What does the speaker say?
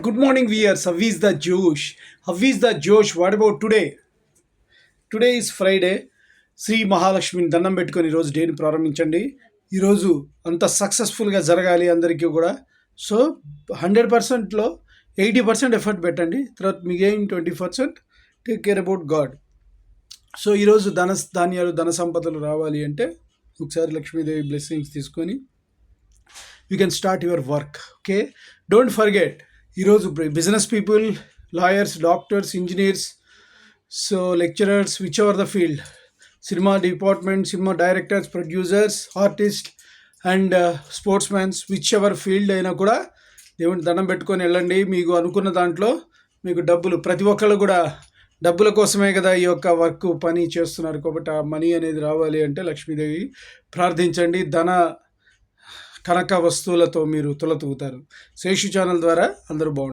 Good morning, viewers. How is the Josh? How is the Josh? What about today? Today is Friday. Shri మహాలక్ష్మిని దండం పెట్టుకొని ఈరోజు డేని ప్రారంభించండి. ఈరోజు అంత సక్సెస్ఫుల్గా జరగాలి అందరికీ కూడా. సో 100%లో 80% ఎఫర్ట్ పెట్టండి. తర్వాత మిగిలిన 20% take care about God. So ఈరోజు ధాన్యాలు ధన సంపదలు రావాలి అంటే ఒకసారి లక్ష్మీదేవి బ్లెస్సింగ్స్ తీసుకొని you can start your work. Okay, don't forget, ఈరోజు business people, lawyers, doctors, engineers, so lecturers, whichever the field, cinema department, cinema directors, producers, artist and sports mans, whichever field అయినా కూడా దేవుని దండం పెట్టుకొని వెళ్ళండి. మీకు అనుకున్న దాంట్లో మీకు డబ్బులు, ప్రతి ఒక్కళ్ళు కూడా డబ్బుల కోసమే కదా ఈ యొక్క వర్క్ పని చేస్తున్నారు. కాబట్టి ఆ మనీ అనేది రావాలి అంటే లక్ష్మీదేవి ప్రార్థించండి. కనక వస్తువులతో మీరు తులతూగుతారు. శేషు ఛానల్ ద్వారా అందరూ బాగుంటారు.